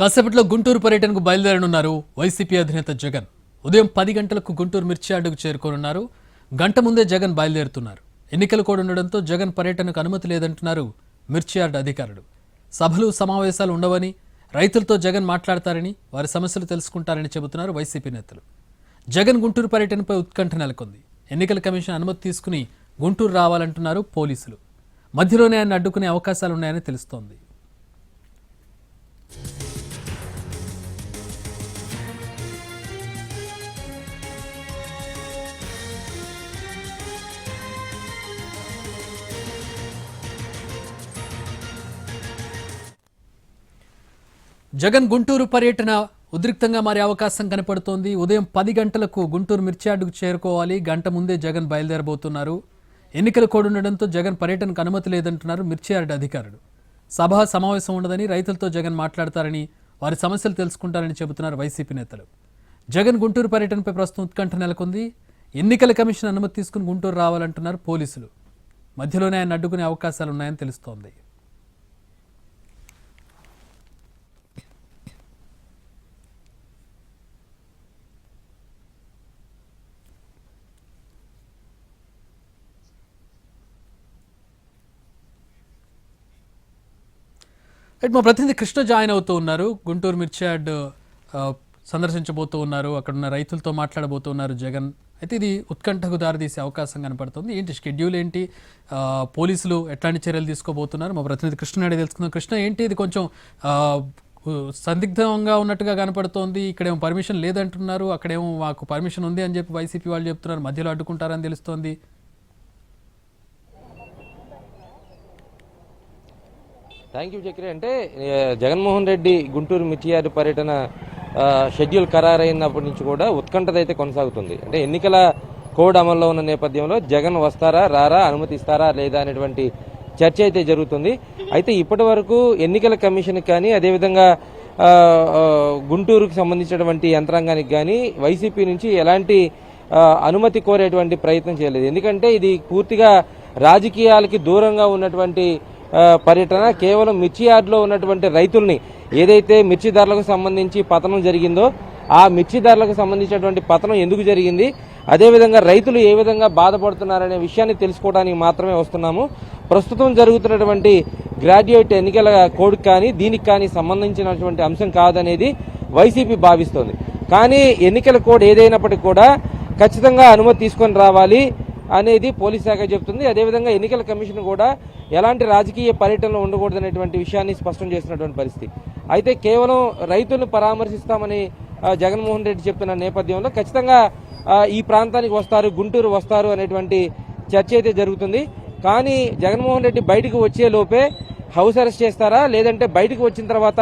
కాసేపట్లో గుంటూరు పర్యటనకు బయలుదేరనున్నారు వైసీపీ అధినేత జగన్. ఉదయం 10 గంటలకు గుంటూరు మిర్చి యార్డుకు చేరుకోనున్నారు. గంట ముందే జగన్ బయలుదేరుతున్నారు. ఎన్నికలు కూడా ఉండడంతో జగన్ పర్యటనకు అనుమతి లేదంటున్నారు మిర్చి యార్డు అధికారులు. సభలు సమావేశాలు ఉండవని, రైతులతో జగన్ మాట్లాడతారని, వారి సమస్యలు తెలుసుకుంటారని చెబుతున్నారు వైసీపీ నేతలు. జగన్ గుంటూరు పర్యటనపై ఉత్కంఠ నెలకొంది. ఎన్నికల కమిషన్ అనుమతి తీసుకుని గుంటూరు రావాలంటున్నారు పోలీసులు. మధ్యలోనే ఆయన అడ్డుకునే అవకాశాలున్నాయని తెలుస్తోంది. జగన్ గుంటూరు పర్యటన ఉద్రిక్తంగా మారే అవకాశం కనపడుతోంది. ఉదయం 10 గంటలకు గుంటూరు మిర్చి యార్డుకు చేరుకోవాలి. గంట ముందే జగన్ బయలుదేరబోతున్నారు. ఎన్నికల కోడ్ ఉండడంతో జగన్ పర్యటనకు అనుమతి లేదంటున్నారు మిర్చి యార్డు అధికారులు. సభ సమావేశం ఉండదని, రైతులతో జగన్ మాట్లాడతారని, వారి సమస్యలు తెలుసుకుంటారని చెబుతున్నారు వైసీపీ నేతలు. జగన్ గుంటూరు పర్యటనపై ప్రస్తుతం ఉత్కంఠ నెలకొంది. ఎన్నికల కమిషన్ అనుమతి తీసుకుని గుంటూరు రావాలంటున్నారు పోలీసులు. మధ్యలోనే ఆయన అడ్డుకునే అవకాశాలున్నాయని తెలుస్తోంది. మా ప్రతినిధి కృష్ణ జాయిన్ అవుతూ ఉన్నారు. గుంటూరు మిర్చి యార్డ్ సందర్శించబోతూ ఉన్నారు. అక్కడున్న రైతులతో మాట్లాడబోతూ ఉన్నారు జగన్. అయితే ఇది ఉత్కంఠకు దారితీసే అవకాశం కనపడుతుంది. ఏంటి షెడ్యూల్ ఏంటి, పోలీసులు ఎట్లాంటి చర్యలు తీసుకోబోతున్నారు? మా ప్రతినిధి కృష్ణ నాయుడు తెలుసుకుందాం. కృష్ణ, ఏంటి ఇది కొంచెం సందిగ్ధంగా ఉన్నట్టుగా కనపడుతోంది. ఇక్కడేమో పర్మిషన్ లేదంటున్నారు, అక్కడేమో మాకు పర్మిషన్ ఉంది అని చెప్పి వైసీపీ వాళ్ళు చెప్తున్నారు. మధ్యలో అడ్డుకుంటారని తెలుస్తోంది. Thank you Chakri. అంటే జగన్మోహన్ రెడ్డి గుంటూరు మిర్చి యార్డు పర్యటన షెడ్యూల్ ఖరారైనప్పటి నుంచి కూడా ఉత్కంఠత అయితే కొనసాగుతుంది. అంటే ఎన్నికల కోడ్ అమల్లో ఉన్న నేపథ్యంలో జగన్ వస్తారా రారా, అనుమతి ఇస్తారా లేదా అనేటువంటి చర్చ అయితే జరుగుతుంది. అయితే ఇప్పటి వరకు ఎన్నికల కమిషన్ కానీ, అదేవిధంగా గుంటూరుకు సంబంధించినటువంటి యంత్రాంగానికి కానీ వైసీపీ నుంచి ఎలాంటి అనుమతి కోరేటువంటి ప్రయత్నం చేయలేదు. ఎందుకంటే ఇది పూర్తిగా రాజకీయాలకి దూరంగా ఉన్నటువంటి పర్యటన. కేవలం మిర్చి యార్డులో ఉన్నటువంటి రైతుల్ని, ఏదైతే మిర్చి ధరలకు సంబంధించి పతనం జరిగిందో ఆ మిర్చి ధరలకు సంబంధించినటువంటి పతనం ఎందుకు జరిగింది, అదేవిధంగా రైతులు ఏ విధంగా బాధపడుతున్నారనే విషయాన్ని తెలుసుకోవడానికి మాత్రమే వస్తున్నాము. ప్రస్తుతం జరుగుతున్నటువంటి గ్రాడ్యుయేట్ ఎన్నికల కోడ్ కానీ దీనికి కానీ సంబంధించినటువంటి అంశం కాదనేది వైసీపీ భావిస్తోంది. కానీ ఎన్నికల కోడ్ ఏదైనప్పటికీ కూడా ఖచ్చితంగా అనుమతి తీసుకొని రావాలి అనేది పోలీస్ శాఖ చెబుతుంది. అదేవిధంగా ఎన్నికల కమిషన్ కూడా ఎలాంటి రాజకీయ పర్యటనలు ఉండకూడదనేటువంటి విషయాన్ని స్పష్టం చేసినటువంటి పరిస్థితి. అయితే కేవలం రైతులను పరామర్శిస్తామని జగన్మోహన్ రెడ్డి చెప్తున్న నేపథ్యంలో ఖచ్చితంగా ఈ ప్రాంతానికి వస్తారు, గుంటూరు వస్తారు అనేటువంటి చర్చ అయితే జరుగుతుంది. కానీ జగన్మోహన్ రెడ్డి బయటకు వచ్చే లోపే హౌస్ అరెస్ట్ చేస్తారా, లేదంటే బయటకు వచ్చిన తర్వాత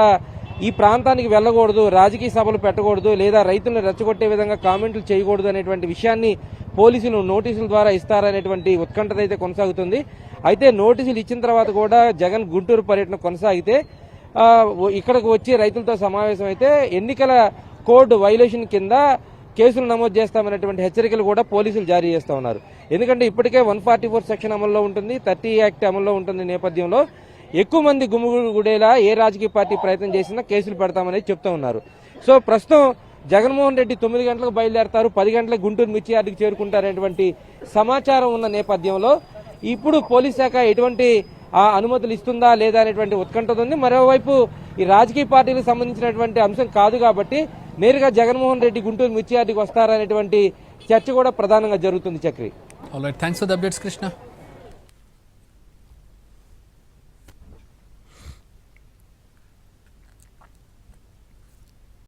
ఈ ప్రాంతానికి వెళ్ళకూడదు, రాజకీయ సభలు పెట్టకూడదు, లేదా రైతులను రెచ్చగొట్టే విధంగా కామెంట్లు చేయకూడదు అనేటువంటి విషయాన్ని పోలీసులు నోటీసుల ద్వారా ఇస్తారనేటువంటి ఉత్కంఠత అయితే కొనసాగుతుంది. అయితే నోటీసులు ఇచ్చిన తర్వాత కూడా జగన్ గుంటూరు పర్యటన కొనసాగితే ఇక్కడికి వచ్చి రైతులతో సమావేశం అయితే ఎన్నికల కోడ్ వైలేషన్ కింద కేసులు నమోదు చేస్తామనేటువంటి హెచ్చరికలు కూడా పోలీసులు జారీ చేస్తూ ఉన్నారు. ఎందుకంటే ఇప్పటికే 144 సెక్షన్ అమల్లో ఉంటుంది, 30 యాక్ట్ అమల్లో ఉంటుంది. నేపథ్యంలో ఎక్కువ మంది గుమిగూడేలా ఏ రాజకీయ పార్టీ ప్రయత్నం చేసినా కేసులు పెడతామనేది చెప్తూ ఉన్నారు. సో ప్రస్తుతం జగన్మోహన్ రెడ్డి 9 గంటలకు బయలుదేరతారు, 10 గంటలకు గుంటూరు మిర్చి యార్డుకు చేరుకుంటారనేటువంటి సమాచారం ఉన్న నేపథ్యంలో ఇప్పుడు పోలీస్ శాఖ ఎటువంటి అనుమతులు ఇస్తుందా లేదా అనేటువంటి ఉత్కంఠ ఉంది. మరోవైపు ఈ రాజకీయ పార్టీలకు సంబంధించినటువంటి అంశం కాదు కాబట్టి నేరుగా జగన్మోహన్ రెడ్డి గుంటూరు మిర్చి యార్డుకు వస్తారనేటువంటి చర్చ కూడా ప్రధానంగా జరుగుతుంది. Chakri, thanks for the updates Krishna.